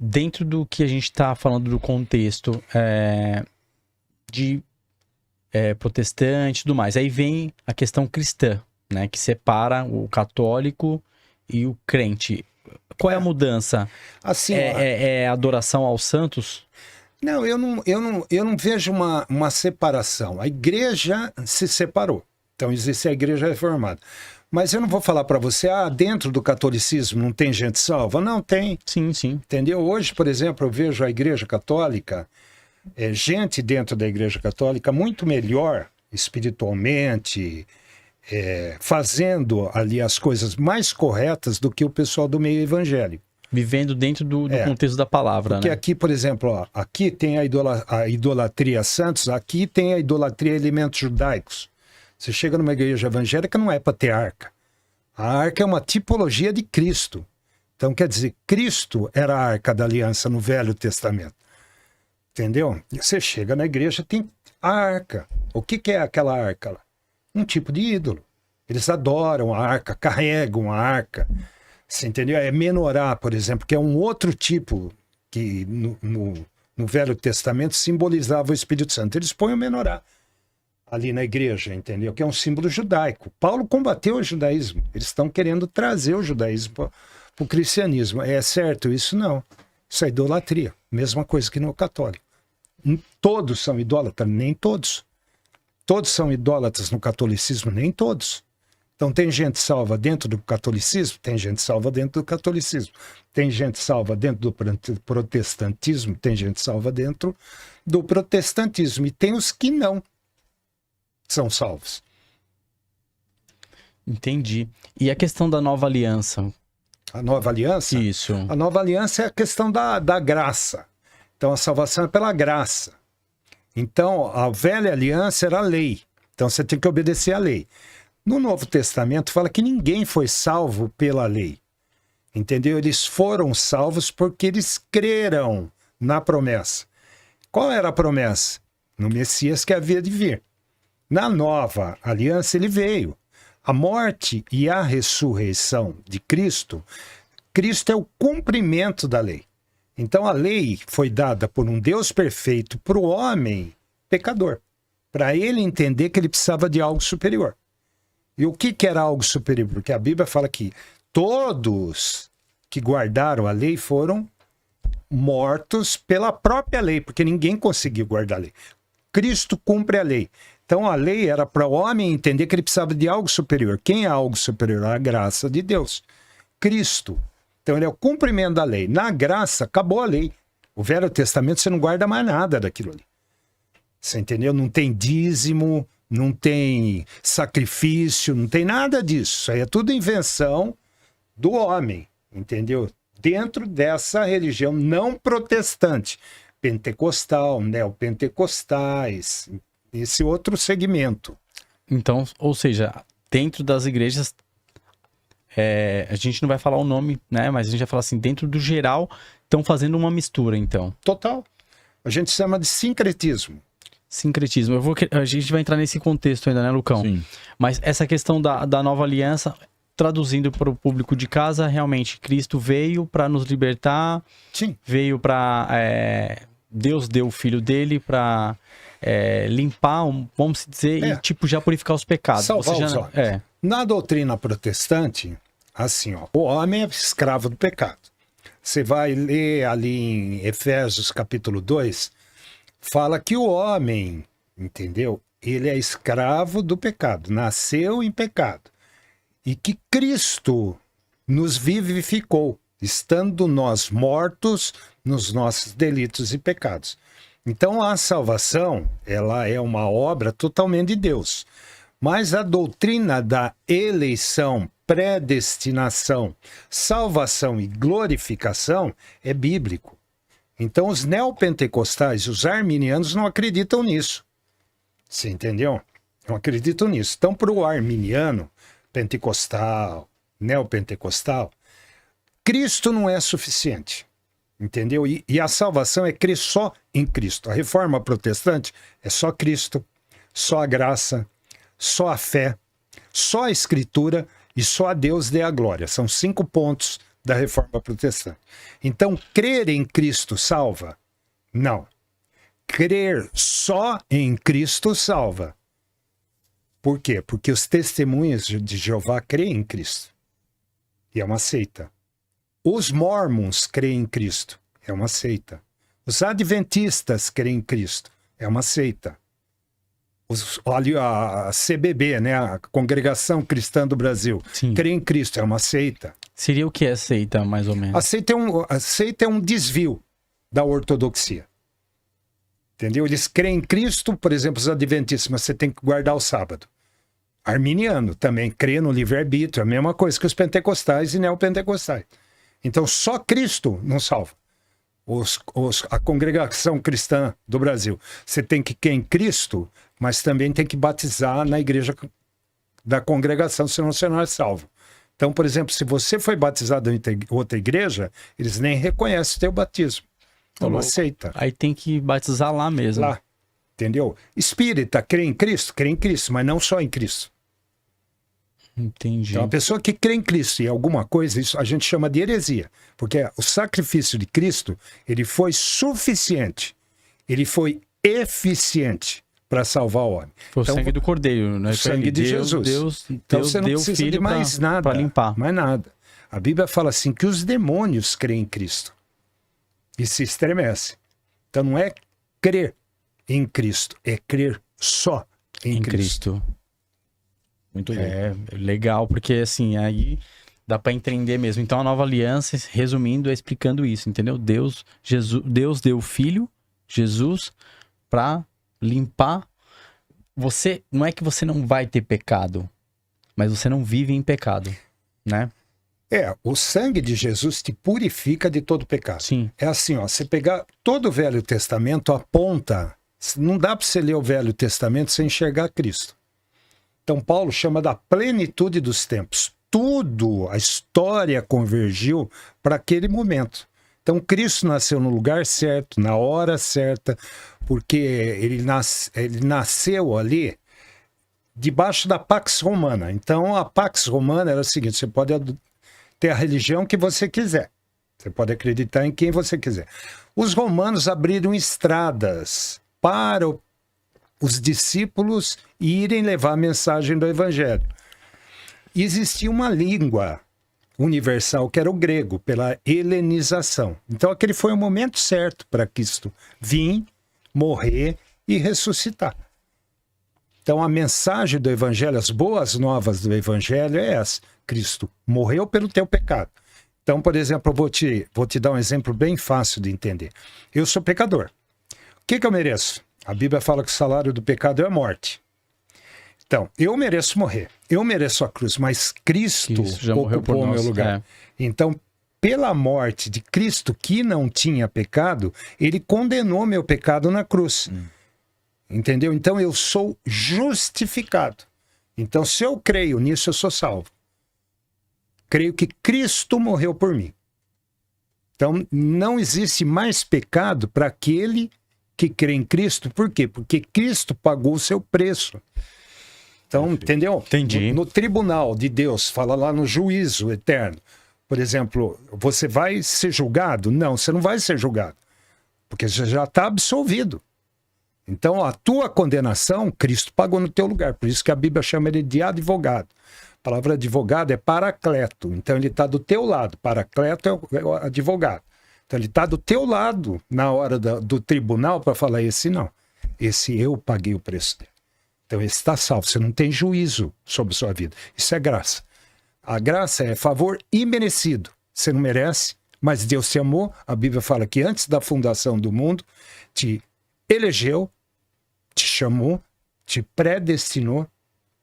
dentro do que a gente está falando do contexto de protestante e tudo mais, aí vem a questão cristã, né, que separa o católico e o crente. Qual é a mudança? Assim, é adoração aos santos? não, eu não vejo uma separação. A igreja se separou. Então existe a igreja reformada. Mas eu não vou falar para você, dentro do catolicismo não tem gente salva? Não, tem. Sim, sim. Entendeu? Hoje, por exemplo, eu vejo a igreja católica, gente dentro da igreja católica muito melhor espiritualmente, fazendo ali as coisas mais corretas do que o pessoal do meio evangélico. Vivendo dentro do contexto da palavra, Porque né? aqui, por exemplo, aqui tem a idolatria a santos, aqui tem a idolatria a elementos judaicos. Você chega numa igreja evangélica, não é para ter arca. A arca é uma tipologia de Cristo. Então, quer dizer, Cristo era a arca da aliança no Velho Testamento. Entendeu? E você chega na igreja, tem a arca. O que é aquela arca lá? Um tipo de ídolo. Eles adoram a arca, carregam a arca. Você entendeu? É menorá, por exemplo, que é um outro tipo que no Velho Testamento simbolizava o Espírito Santo. Eles põem o menorá ali na igreja, entendeu? Que é um símbolo judaico. Paulo combateu o judaísmo. Eles estão querendo trazer o judaísmo para o cristianismo. É certo isso? Não. Isso é idolatria. Mesma coisa que no católico. Todos são idólatras? Nem todos. Todos são idólatras no catolicismo? Nem todos. Então tem gente salva dentro do catolicismo? Tem gente salva dentro do catolicismo. Tem gente salva dentro do protestantismo? Tem gente salva dentro do protestantismo. E tem os que não são salvos. Entendi. E a questão da nova aliança? A nova aliança? Isso. A nova aliança é a questão da graça. Então a salvação é pela graça. Então a velha aliança era a lei. Então você tem que obedecer à lei. No Novo Testamento fala que ninguém foi salvo pela lei. Entendeu? Eles foram salvos porque eles creram na promessa. Qual era a promessa? No Messias que havia de vir. Na nova aliança ele veio. A morte e a ressurreição de Cristo, Cristo é o cumprimento da lei. Então a lei foi dada por um Deus perfeito para o homem pecador, para ele entender que ele precisava de algo superior. E o que era algo superior? Porque a Bíblia fala que todos que guardaram a lei foram mortos pela própria lei, porque ninguém conseguiu guardar a lei. Cristo cumpre a lei. Então a lei era para o homem entender que ele precisava de algo superior. Quem é algo superior? A graça de Deus. Cristo. Então ele é o cumprimento da lei. Na graça, acabou a lei. O Velho Testamento você não guarda mais nada daquilo ali. Você entendeu? Não tem dízimo, não tem sacrifício, não tem nada disso. Isso aí é tudo invenção do homem, entendeu? Dentro dessa religião não protestante, pentecostal, neopentecostais, esse outro segmento. Então, ou seja, dentro das igrejas, a gente não vai falar o nome, né? Mas a gente vai falar assim, dentro do geral, estão fazendo uma mistura, então. Total. A gente chama de sincretismo. Sincretismo. A gente vai entrar nesse contexto ainda, né, Lucão? Sim. Mas essa questão da nova aliança, traduzindo para o público de casa, realmente, Cristo veio para nos libertar. Sim. Veio para... Deus deu o filho dele para limpar, vamos dizer, e tipo, já purificar os pecados. Salvar os homens. Na doutrina protestante, assim, o homem é escravo do pecado. Você vai ler ali em Efésios capítulo 2, fala que o homem, entendeu? Ele é escravo do pecado, nasceu em pecado. E que Cristo nos vivificou, estando nós mortos nos nossos delitos e pecados. Então a salvação, ela é uma obra totalmente de Deus. Mas a doutrina da eleição, predestinação, salvação e glorificação é bíblico. Então os neopentecostais e os arminianos não acreditam nisso. Você entendeu? Não acreditam nisso. Então para o arminiano, pentecostal, neopentecostal, Cristo não é suficiente. Entendeu? E a salvação é crer só em Cristo. A reforma protestante é só Cristo, só a graça, só a fé, só a escritura e só a Deus dê a glória. São 5 pontos da Reforma Protestante. Então, crer em Cristo salva? Não. Crer só em Cristo salva. Por quê? Porque os testemunhas de Jeová creem em Cristo. E é uma seita. Os mormons creem em Cristo. É uma seita. Os adventistas creem em Cristo. É uma seita. A CBB, né? A Congregação Cristã do Brasil, Sim. crê em Cristo. É uma seita. Seria o que é seita, mais ou menos? A seita é um desvio da ortodoxia. Entendeu? Eles creem em Cristo, por exemplo, os adventistas, mas você tem que guardar o sábado. Arminiano também crê no livre-arbítrio, a mesma coisa que os pentecostais e neopentecostais. Então, só Cristo não salva. A Congregação Cristã do Brasil, você tem que crer em Cristo, mas também tem que batizar na igreja da congregação, senão você não é salvo. Então, por exemplo, se você foi batizado em outra igreja, eles nem reconhecem o teu batismo. É uma seita. Aí tem que batizar lá mesmo. Lá, entendeu? Espírita, crê em Cristo, mas não só em Cristo. Entendi. Então, a pessoa que crê em Cristo e alguma coisa, isso a gente chama de heresia. Porque o sacrifício de Cristo, ele foi suficiente, ele foi eficiente para salvar o homem. Foi então, o sangue do Cordeiro, né? O sangue de Jesus. Então você não deu precisa filho de mais nada. para limpar. Mais nada. A Bíblia fala assim que os demônios creem em Cristo. E se estremece. Então não é crer em Cristo, é crer só em Cristo. Muito bem. É legal, porque assim, aí dá para entender mesmo. Então a nova aliança, resumindo, é explicando isso, entendeu? Deus deu o Filho, Jesus, para limpar. Você, não é que você não vai ter pecado, mas você não vive em pecado, né? O sangue de Jesus te purifica de todo pecado. Sim. É assim, ó, você pegar todo o Velho Testamento, aponta, não dá para você ler o Velho Testamento sem enxergar Cristo. Então Paulo chama da plenitude dos tempos. Tudo, a história convergiu para aquele momento. Então Cristo nasceu no lugar certo, na hora certa, porque ele nasceu ali debaixo da Pax Romana. Então a Pax Romana era o seguinte, você pode ter a religião que você quiser. Você pode acreditar em quem você quiser. Os romanos abriram estradas para os discípulos irem levar a mensagem do evangelho. E existia uma língua universal que era o grego, pela helenização. Então aquele foi o momento certo para Cristo vir, morrer e ressuscitar. Então a mensagem do evangelho, as boas novas do evangelho é essa. Cristo morreu pelo teu pecado. Então, por exemplo, eu vou te dar um exemplo bem fácil de entender. Eu sou pecador. O que eu mereço? A Bíblia fala que o salário do pecado é a morte. Então, eu mereço morrer. Eu mereço a cruz, mas Cristo já morreu por ocupou o meu nós, lugar. Então, pela morte de Cristo, que não tinha pecado, ele condenou meu pecado na cruz. Entendeu? Então, eu sou justificado. Então, se eu creio nisso, eu sou salvo. Creio que Cristo morreu por mim. Então, não existe mais pecado para aquele que crê em Cristo. Por quê? Porque Cristo pagou o seu preço. Então, entendeu? Entendi. No tribunal de Deus, fala lá no juízo eterno. Por exemplo, você vai ser julgado? Não, você não vai ser julgado. Porque você já está absolvido. Então, a tua condenação, Cristo pagou no teu lugar. Por isso que a Bíblia chama ele de advogado. A palavra advogado é paracleto. Então, ele está do teu lado. Paracleto é o advogado. Então, ele está do teu lado na hora do tribunal para falar, esse não. Esse eu paguei o preço dele. Então, esse está salvo. Você não tem juízo sobre a sua vida. Isso é graça. A graça é favor imerecido. Você não merece, mas Deus te amou. A Bíblia fala que antes da fundação do mundo, te elegeu, te chamou, te predestinou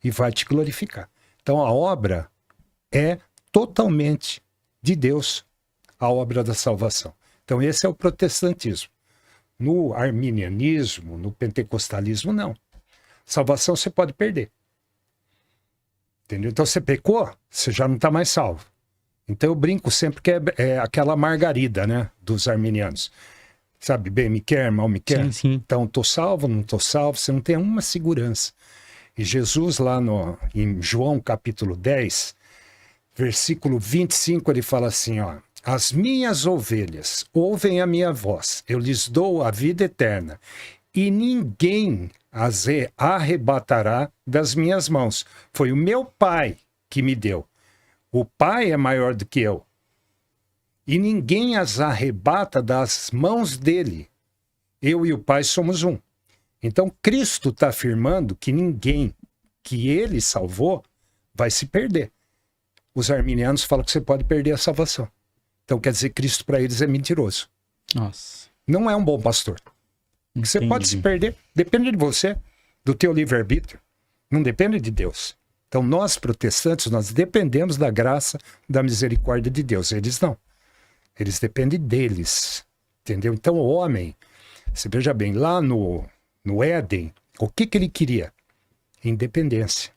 e vai te glorificar. Então a obra é totalmente de Deus, a obra da salvação. Então esse é o protestantismo. No arminianismo, no pentecostalismo, não. Salvação você pode perder. Entendeu? Então você pecou, você já não está mais salvo. Então eu brinco sempre que é aquela margarida, né, dos arminianos. Sabe, bem me quer, mal me quer. Sim, sim. Então estou salvo, não estou salvo, você não tem uma segurança. E Jesus lá em João capítulo 10 versículo 25, ele fala assim, ó. As minhas ovelhas ouvem a minha voz, eu lhes dou a vida eterna, e ninguém as arrebatará das minhas mãos. Foi o meu Pai que me deu. O Pai é maior do que eu. E ninguém as arrebata das mãos dele. Eu e o Pai somos um. Então, Cristo está afirmando que ninguém que ele salvou vai se perder. Os arminianos falam que você pode perder a salvação. Então, quer dizer, Cristo para eles é mentiroso. Nossa. Não é um bom pastor. Você pode se perder. Depende de você, do teu livre-arbítrio. Não depende de Deus. Então, nós protestantes, nós dependemos da graça, da misericórdia de Deus. Eles não. Eles dependem deles. Entendeu? Então, o homem, você veja bem, lá no Éden, o que ele queria? Independência.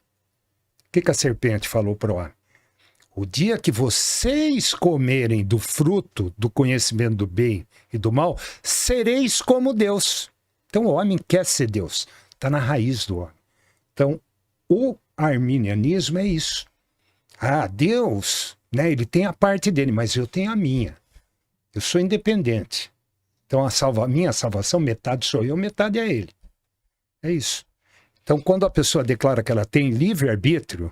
O que a serpente falou para o homem? O dia que vocês comerem do fruto do conhecimento do bem e do mal, sereis como Deus. Então o homem quer ser Deus. Está na raiz do homem. Então o arminianismo é isso. Ah, Deus, né, ele tem a parte dele, mas eu tenho a minha. Eu sou independente. Então a minha salvação, metade sou eu, metade é ele. É isso. Então quando a pessoa declara que ela tem livre-arbítrio,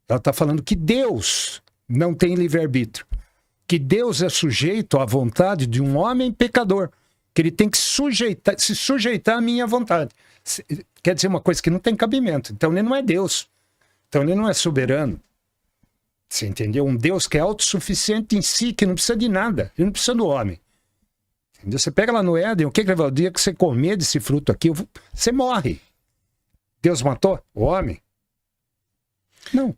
ela está falando que Deus não tem livre-arbítrio. Que Deus é sujeito à vontade de um homem pecador. Que ele tem que se sujeitar à minha vontade. Quer dizer uma coisa que não tem cabimento. Então ele não é Deus. Então ele não é soberano. Você entendeu? Um Deus que é autossuficiente em si, que não precisa de nada. Ele não precisa do homem. Entendeu? Você pega lá no Éden, o que ele vai? O dia que você comer desse fruto aqui, você morre. Deus matou o homem? Não.